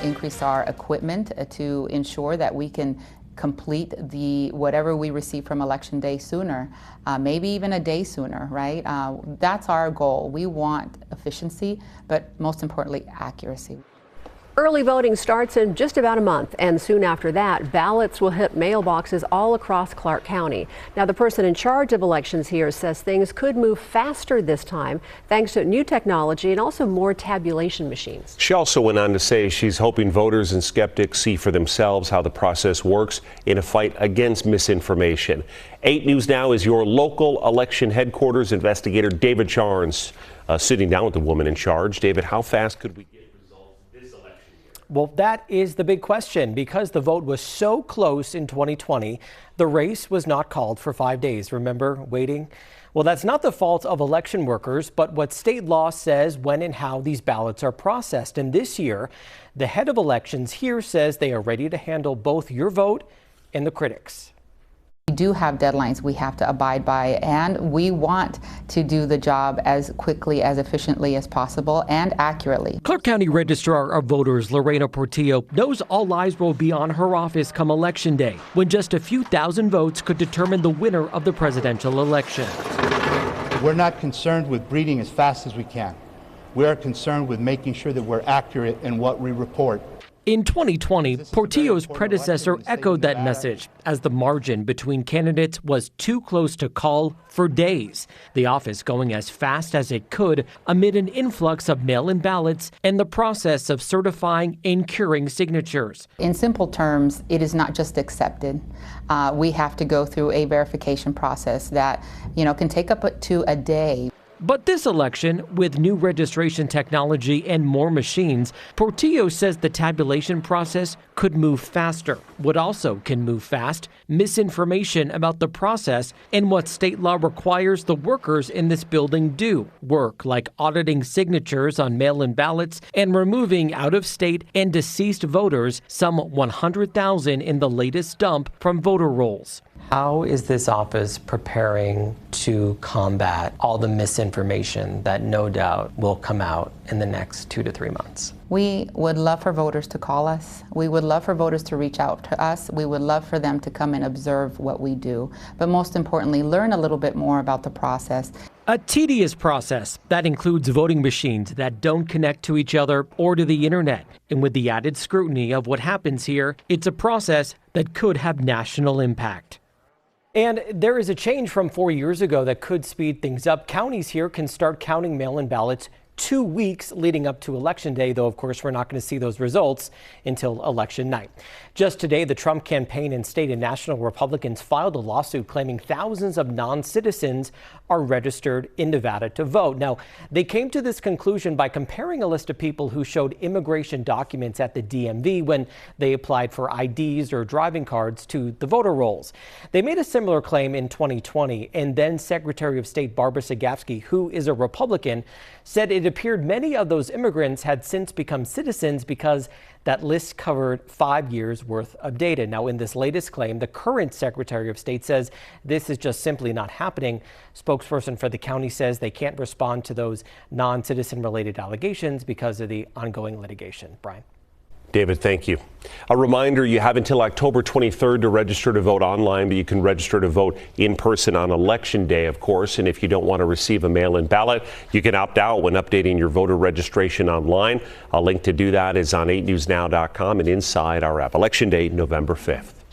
increase our equipment to ensure that we can complete whatever we receive from Election Day sooner, maybe even a day sooner, right? That's our goal. We want efficiency, but most importantly, accuracy. Early voting starts in just about a month, and soon after that, ballots will hit mailboxes all across Clark County. Now, the person in charge of elections here says things could move faster this time thanks to new technology and also more tabulation machines. She also went on to say she's hoping voters and skeptics see for themselves how the process works in a fight against misinformation. 8 News Now is your local election headquarters investigator, David Charnes, sitting down with the woman in charge. David, how fast could we get? Well, that is the big question. Because the vote was so close in 2020, the race was not called for 5 days. Remember waiting? Well, that's not the fault of election workers, but what state law says when and how these ballots are processed. And this year, the head of elections here says they are ready to handle both your vote and the critics. We do have deadlines we have to abide by, and we want to do the job as quickly, as efficiently as possible, and accurately. Clark County Registrar of Voters Lorena Portillo knows all eyes will be on her office come Election Day, when just a few thousand votes could determine the winner of the presidential election. We're not concerned with breeding as fast as we can. We are concerned with making sure that we're accurate in what we report. In 2020, Portillo's predecessor echoed that message as the margin between candidates was too close to call for days. The office going as fast as it could amid an influx of mail-in ballots and the process of certifying and curing signatures. In simple terms, it is not just accepted. We have to go through a verification process that, can take up to a day. But this election, with new registration technology and more machines, Portillo says the tabulation process could move faster. What also can move fast, misinformation about the process and what state law requires the workers in this building do. Work like auditing signatures on mail-in ballots and removing out-of-state and deceased voters, some 100,000 in the latest dump from voter rolls. How is this office preparing to combat all the misinformation that no doubt will come out in the next 2 to 3 months? We would love for voters to call us. We would love for voters to reach out to us. We would love for them to come and observe what we do. But most importantly, learn a little bit more about the process. A tedious process that includes voting machines that don't connect to each other or to the internet. And with the added scrutiny of what happens here, it's a process that could have national impact. And there is a change from 4 years ago that could speed things up. Counties here can start counting mail-in ballots 2 weeks leading up to Election Day, though, of course, we're not going to see those results until election night. Just today, the Trump campaign and state and national Republicans filed a lawsuit claiming thousands of non-citizens are registered in Nevada to vote. Now, they came to this conclusion by comparing a list of people who showed immigration documents at the DMV when they applied for IDs or driving cards to the voter rolls. They made a similar claim in 2020, and then Secretary of State Barbara Sagafsky, who is a Republican, said it appeared many of those immigrants had since become citizens because that list covered 5 years worth of data. Now, in this latest claim, the current Secretary of State says this is just simply not happening. Spokesperson for the county says they can't respond to those non-citizen related allegations because of the ongoing litigation. Brian. David, thank you. A reminder, you have until October 23rd to register to vote online, but you can register to vote in person on Election Day, of course. And if you don't want to receive a mail-in ballot, you can opt out when updating your voter registration online. A link to do that is on 8newsnow.com and inside our app. Election Day, November 5th.